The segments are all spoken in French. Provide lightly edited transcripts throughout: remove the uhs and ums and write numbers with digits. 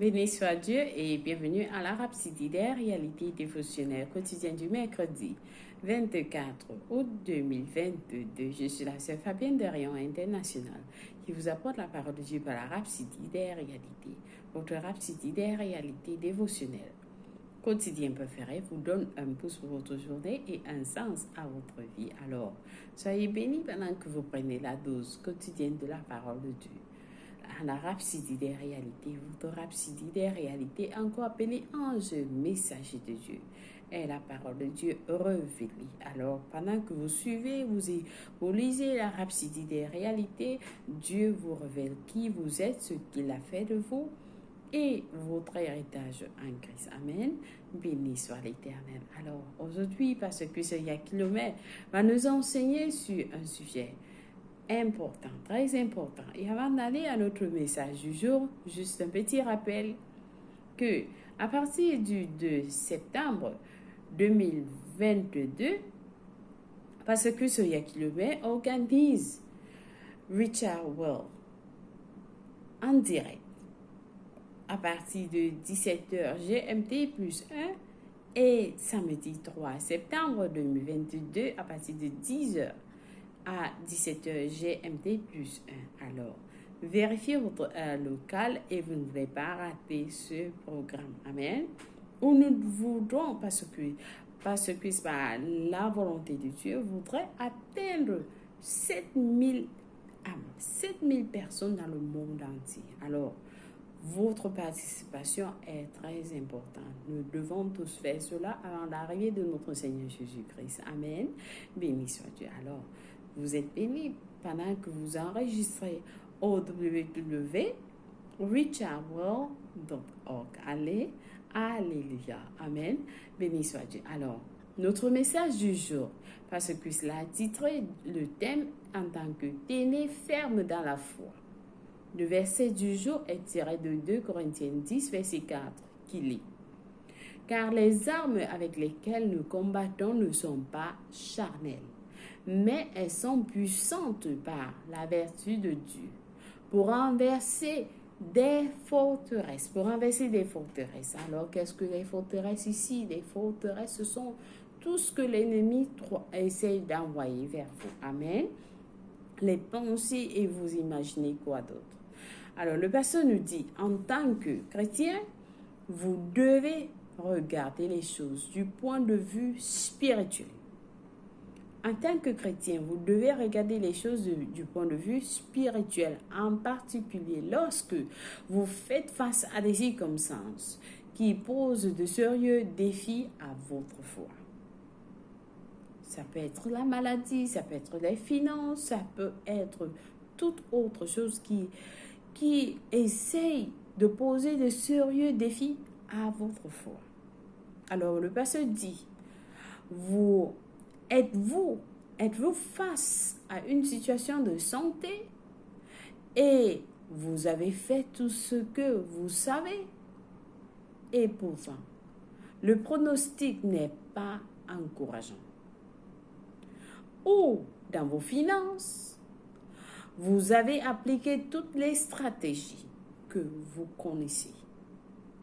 Béni soit Dieu et bienvenue à la Rhapsodie réalité dévotionnelle quotidienne du mercredi 24 août 2022. Je suis la sœur Fabienne de Rayon International qui vous apporte la parole de Dieu par la Rhapsodie réalité, votre Rhapsodie réalité dévotionnelle. Quotidien préféré vous donne un pouce pour votre journée et un sens à votre vie. Alors, soyez bénis pendant que vous prenez la dose quotidienne de la parole de Dieu. La Rhapsodie des réalités, votre Rhapsodie des réalités, encore appelée ange messager de Dieu, est la parole de Dieu révélée. Alors, pendant que vous suivez, vous lisez la Rhapsodie des réalités, Dieu vous révèle qui vous êtes, ce qu'il a fait de vous et votre héritage en Christ. Amen. Béni soit l'Éternel. Alors, aujourd'hui, parce que ce Kilomètre va nous enseigner sur un sujet important, très important. Et avant d'aller à notre message du jour, juste un petit rappel que à partir du 2 septembre 2022, parce que ce Kilomètre organise Richard Well en direct à partir de 17h GMT plus 1 et samedi 3 septembre 2022 à partir de 10h à 17h GMT plus 1. Alors, vérifiez votre heure locale et vous ne devez pas rater ce programme. Amen. Où nous voudrons, parce que c'est par la volonté de Dieu, voudrait atteindre 7000 âmes, 7000 personnes dans le monde entier. Alors, votre participation est très importante. Nous devons tous faire cela avant l'arrivée de notre Seigneur Jésus-Christ. Amen. Béni soit Dieu. Alors, vous êtes bénis pendant que vous enregistrez au www.richardwell.org. Allez, alléluia. Amen. Béni soit Dieu. Alors, notre message du jour, parce que cela a titré le thème en tant que tenez ferme dans la foi. Le verset du jour est tiré de 2 Corinthiens 10, verset 4, qui lit « Car les armes avec lesquelles nous combattons ne sont pas charnelles, mais elles sont puissantes par la vertu de Dieu pour renverser des forteresses. » Alors, qu'est-ce que les forteresses ici? Les forteresses, ce sont tout ce que l'ennemi essaye d'envoyer vers vous. Amen. Les pensées et vous imaginez quoi d'autre? Alors, le pasteur nous dit, en tant que chrétien, vous devez regarder les choses du point de vue spirituel. En tant que chrétien, vous devez regarder les choses du point de vue spirituel, en particulier lorsque vous faites face à des circonstances qui posent de sérieux défis à votre foi. Ça peut être la maladie, ça peut être les finances, ça peut être toute autre chose qui essaye de poser de sérieux défis à votre foi. Alors le pasteur dit, êtes-vous face à une situation de santé et vous avez fait tout ce que vous savez et pourtant le pronostic n'est pas encourageant. Ou dans vos finances, vous avez appliqué toutes les stratégies que vous connaissez,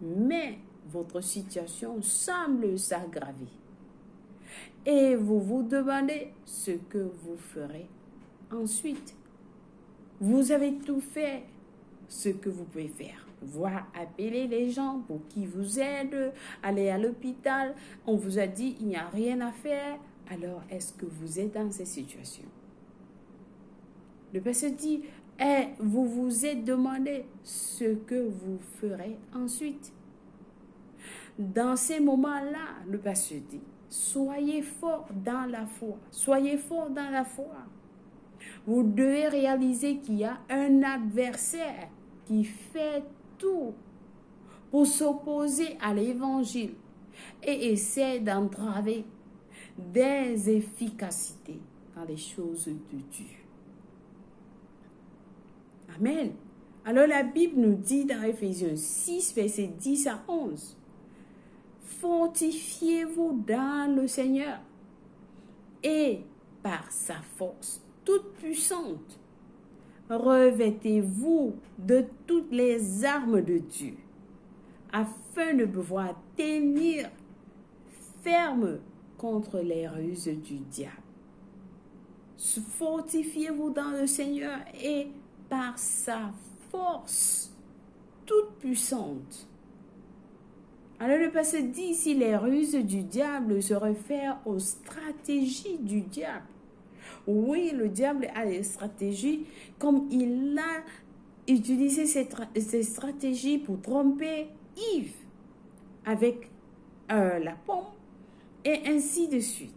mais votre situation semble s'aggraver et vous vous demandez ce que vous ferez ensuite. Vous avez tout fait ce que vous pouvez faire. Voir appeler les gens pour qu'ils vous aident, aller à l'hôpital. On vous a dit il n'y a rien à faire. Alors, est-ce que vous êtes dans cette situation? Le pasteur dit, vous vous êtes demandé ce que vous ferez ensuite. Dans ces moments-là, le pasteur dit, soyez fort dans la foi. Soyez fort dans la foi. Vous devez réaliser qu'il y a un adversaire qui fait tout pour s'opposer à l'évangile et essaie d'entraver des efficacités dans les choses de Dieu. Amen. Alors la Bible nous dit dans Éphésiens 6, verset 10 à 11, fortifiez-vous dans le Seigneur et par sa force toute puissante, revêtez-vous de toutes les armes de Dieu afin de pouvoir tenir ferme contre les ruses du diable. Fortifiez-vous dans le Seigneur et par sa force toute puissante. Alors le passage dit ici, les ruses du diable se réfèrent aux stratégies du diable. Oui, le diable a des stratégies, comme il a utilisé ces stratégies pour tromper Yves avec la pomme et ainsi de suite,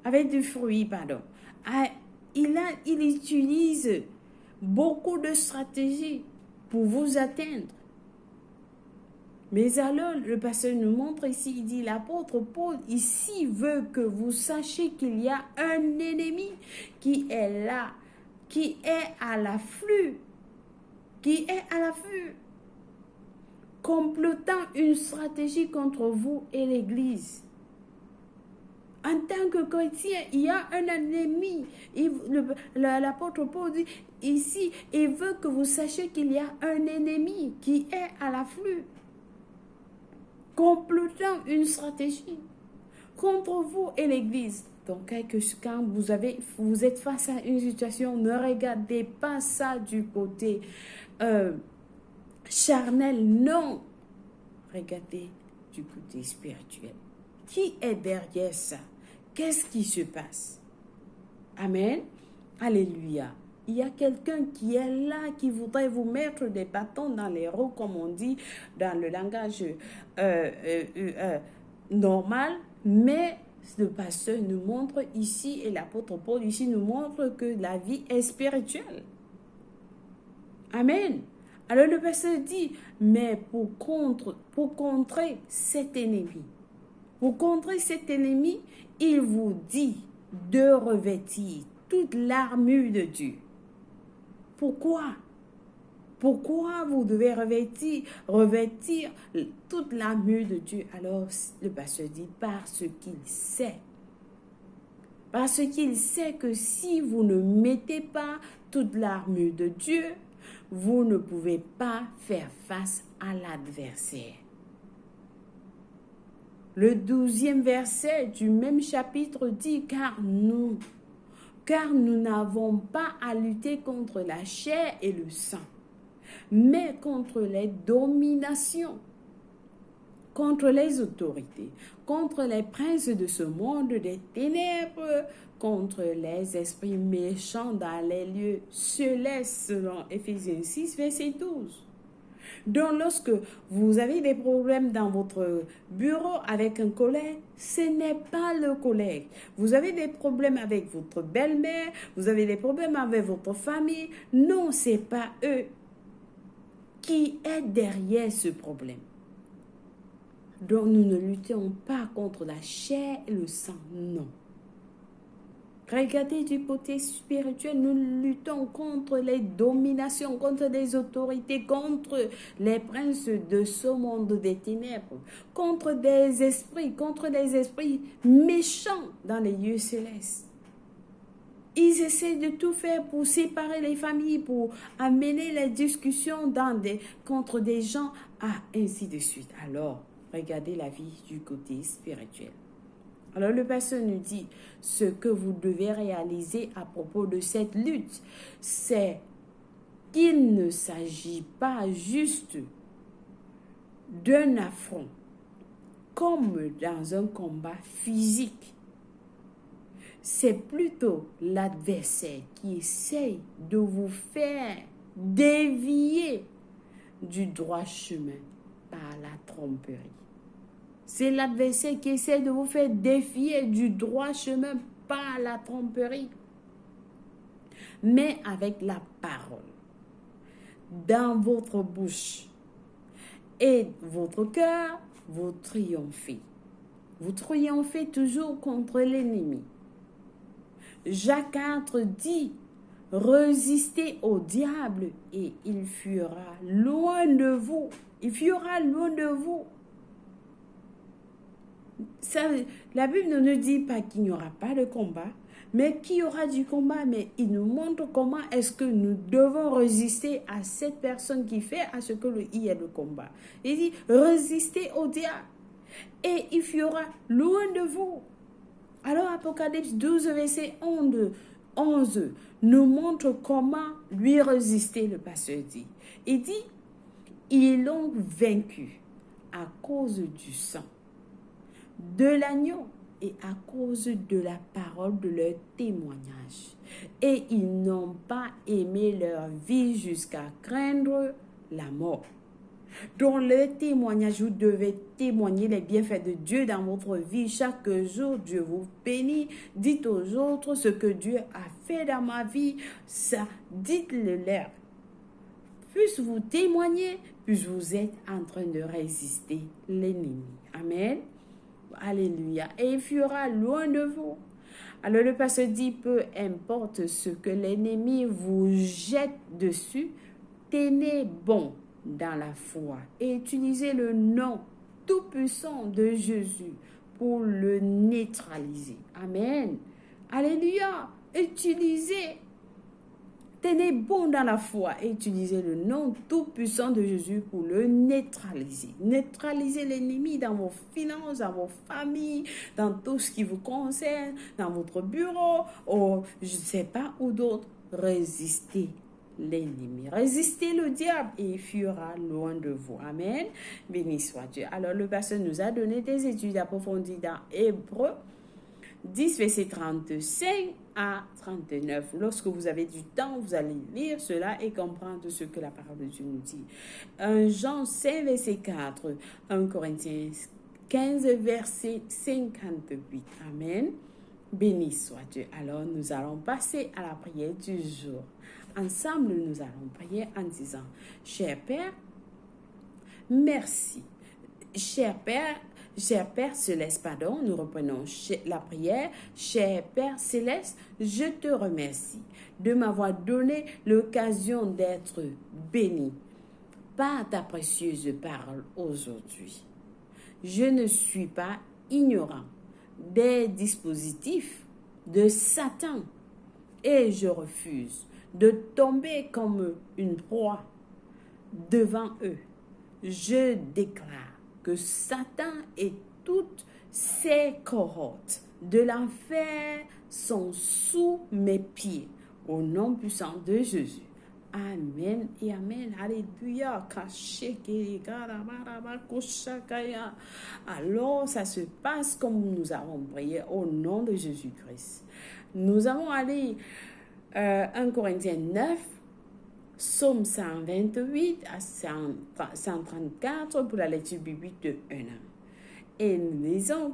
avec du fruit, pardon. Il utilise beaucoup de stratégies pour vous atteindre. Mais alors, le pasteur nous montre ici, il dit, l'apôtre Paul ici veut que vous sachiez qu'il y a un ennemi qui est là, qui est à l'afflux, complotant une stratégie contre vous et l'Église. En tant que chrétien, il y a un ennemi. L'apôtre Paul dit ici, il veut que vous sachiez qu'il y a un ennemi qui est à l'afflux, complotant une stratégie contre vous et l'Église. Donc, quand vous êtes face à une situation, ne regardez pas ça du côté charnel, non. Regardez du côté spirituel. Qui est derrière ça? Qu'est-ce qui se passe? Amen. Alléluia. Il y a quelqu'un qui est là, qui voudrait vous mettre des bâtons dans les roues, comme on dit dans le langage normal, mais le pasteur nous montre ici, et l'apôtre Paul ici nous montre que la vie est spirituelle. Amen. Alors le pasteur dit, mais pour contrer cet ennemi, il vous dit de revêtir toute l'armure de Dieu. Pourquoi vous devez revêtir toute l'armure de Dieu? Alors le pasteur dit, parce qu'il sait. Parce qu'il sait que si vous ne mettez pas toute l'armure de Dieu, vous ne pouvez pas faire face à l'adversaire. Le 12e verset du même chapitre dit, car nous n'avons pas à lutter contre la chair et le sang, mais contre les dominations, contre les autorités, contre les princes de ce monde des ténèbres, contre les esprits méchants dans les lieux célestes, selon Éphésiens 6, verset 12. Donc, lorsque vous avez des problèmes dans votre bureau avec un collègue, ce n'est pas le collègue. Vous avez des problèmes avec votre belle-mère, vous avez des problèmes avec votre famille. Non, ce n'est pas eux qui est derrière ce problème. Donc, nous ne luttons pas contre la chair et le sang, non. Regardez du côté spirituel, nous luttons contre les dominations, contre les autorités, contre les princes de ce monde des ténèbres, contre les esprits méchants dans les lieux célestes. Ils essaient de tout faire pour séparer les familles, pour amener les discussions contre des gens, ainsi de suite. Alors, regardez la vie du côté spirituel. Alors le pasteur nous dit, ce que vous devez réaliser à propos de cette lutte, c'est qu'il ne s'agit pas juste d'un affront, comme dans un combat physique. C'est plutôt l'adversaire qui essaye de vous faire dévier du droit chemin par la tromperie. C'est l'adversaire qui essaie de vous faire défier du droit chemin par la tromperie. Mais avec la parole dans votre bouche et votre cœur, vous triomphez. Vous triomphez toujours contre l'ennemi. Jacques 4 dit, résistez au diable et il fuira loin de vous. Il fuira loin de vous. Ça, la Bible ne nous dit pas qu'il n'y aura pas de combat, Mais qui aura du combat? Mais il nous montre comment est-ce que nous devons résister à cette personne qui fait à ce que le I est le combat. Il dit, résistez au diable et il fuira loin de vous. Alors Apocalypse 12, verset 11 nous montre comment lui résister, le pasteur dit. Il dit, ils l'ont vaincu à cause du sang, de l'agneau et à cause de la parole de leur témoignage. Et ils n'ont pas aimé leur vie jusqu'à craindre la mort. Dans le témoignage, vous devez témoigner les bienfaits de Dieu dans votre vie. Chaque jour, Dieu vous bénit. Dites aux autres ce que Dieu a fait dans ma vie. Ça, dites-le leur. Plus vous témoignez, plus vous êtes en train de résister l'ennemi. Amen. Alléluia. Et il fuira loin de vous. Alors le pasteur dit, peu importe ce que l'ennemi vous jette dessus, tenez bon dans la foi et utilisez le nom tout-puissant de Jésus pour le neutraliser. Amen. Alléluia. Utilisez, tenez bon dans la foi et utilisez le nom tout-puissant de Jésus pour le neutraliser. Neutralisez l'ennemi dans vos finances, dans vos familles, dans tout ce qui vous concerne, dans votre bureau, ou je ne sais pas où d'autre. Résistez l'ennemi. Résistez le diable et il fuira loin de vous. Amen. Béni soit Dieu. Alors le pasteur nous a donné des études approfondies dans Hébreux 10, verset 35 à 39. Lorsque vous avez du temps, vous allez lire cela et comprendre ce que la parole de Dieu nous dit. 1 Jean 5, verset 4. 1 Corinthiens 15, verset 58. Amen. Béni soit Dieu. Alors nous allons passer à la prière du jour. Ensemble, nous allons prier en disant, cher Père, merci. Cher Père Céleste, pardon, nous reprenons la prière. Cher Père Céleste, je te remercie de m'avoir donné l'occasion d'être béni par ta précieuse parole aujourd'hui. Je ne suis pas ignorant des dispositifs de Satan et je refuse de tomber comme une proie devant eux. Je déclare que Satan et toutes ses cohortes de l'enfer sont sous mes pieds. Au nom puissant de Jésus. Amen et amen. Alléluia. Alors, ça se passe comme nous avons prié au nom de Jésus-Christ. Nous allons aller 1 Corinthiens 9, Psaume 128 à 134 pour la lecture biblique de 1 an. Et nous lisons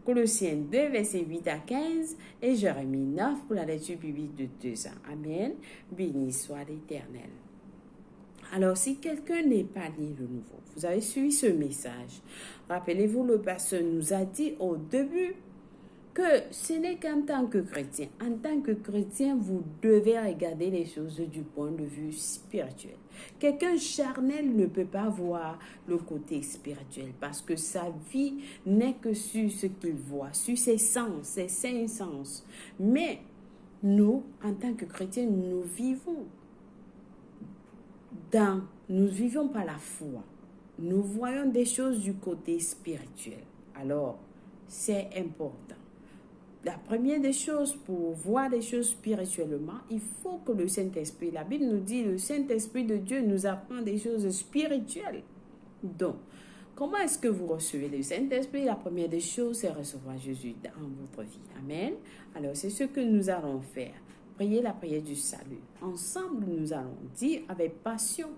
Colossiens 2, versets 8 à 15 et Jérémie 9 pour la lecture biblique de 2 ans. Amen. Béni soit l'Éternel. Alors, si quelqu'un n'est pas né de nouveau, vous avez suivi ce message. Rappelez-vous, le pasteur nous a dit au début que ce n'est qu'en tant que chrétien. En tant que chrétien, vous devez regarder les choses du point de vue spirituel. Quelqu'un charnel ne peut pas voir le côté spirituel parce que sa vie n'est que sur ce qu'il voit, sur ses sens, ses cinq sens. Mais nous, en tant que chrétiens, nous vivons par la foi. Nous voyons des choses du côté spirituel. Alors, c'est important. La première des choses, pour voir les choses spirituellement, il faut que le Saint-Esprit, la Bible nous dit, le Saint-Esprit de Dieu nous apprend des choses spirituelles. Donc, comment est-ce que vous recevez le Saint-Esprit? La première des choses, c'est recevoir Jésus dans votre vie. Amen. Alors, c'est ce que nous allons faire. Prier la prière du salut. Ensemble, nous allons dire avec passion,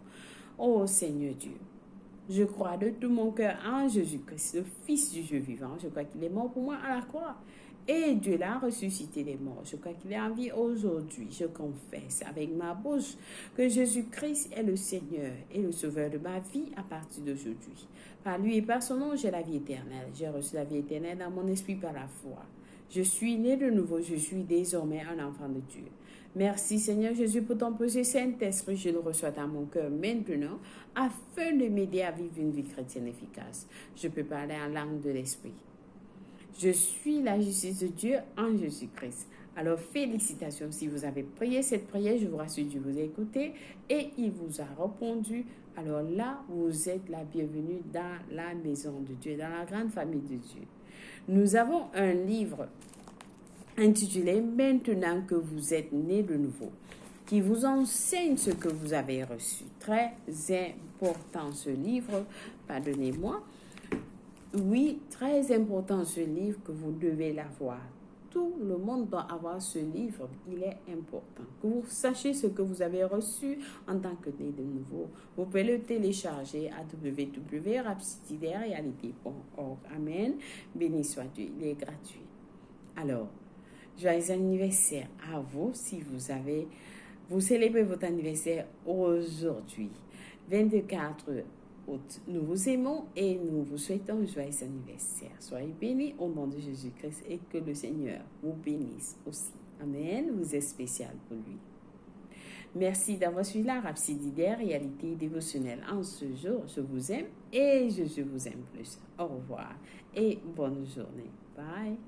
ô Seigneur Dieu, je crois de tout mon cœur en Jésus-Christ, le Fils du Dieu vivant. Je crois qu'il est mort pour moi à la croix. Et Dieu l'a ressuscité des morts. Je crois qu'il est en vie aujourd'hui. Je confesse avec ma bouche que Jésus-Christ est le Seigneur et le Sauveur de ma vie à partir d'aujourd'hui. Par lui et par son nom, j'ai la vie éternelle. J'ai reçu la vie éternelle dans mon esprit par la foi. Je suis né de nouveau. Je suis désormais un enfant de Dieu. Merci Seigneur Jésus pour ton précieux Saint-Esprit. Je le reçois dans mon cœur maintenant afin de m'aider à vivre une vie chrétienne efficace. Je peux parler en langue de l'Esprit. Je suis la justice de Dieu en Jésus-Christ. Alors, félicitations. Si vous avez prié cette prière, je vous rassure, Dieu vous a écouté et il vous a répondu. Alors là, vous êtes la bienvenue dans la maison de Dieu, dans la grande famille de Dieu. Nous avons un livre intitulé « Maintenant que vous êtes nés de nouveau » qui vous enseigne ce que vous avez reçu. Très important ce livre, pardonnez-moi. Oui, très important ce livre que vous devez l'avoir. Tout le monde doit avoir ce livre, il est important. Que vous sachiez ce que vous avez reçu en tant que né de nouveau. Vous pouvez le télécharger à www.rapcityreality.org. Amen. Béni soit Dieu, il est gratuit. Alors, joyeux anniversaire à vous si vous célébrez votre anniversaire aujourd'hui, 24 août. Nous vous aimons et nous vous souhaitons un joyeux anniversaire. Soyez bénis au nom de Jésus-Christ et que le Seigneur vous bénisse aussi. Amen. Vous êtes spécial pour lui. Merci d'avoir suivi la Rhapsodie Réalité dévotionnelle en ce jour. Je vous aime et je vous aime plus. Au revoir et bonne journée. Bye.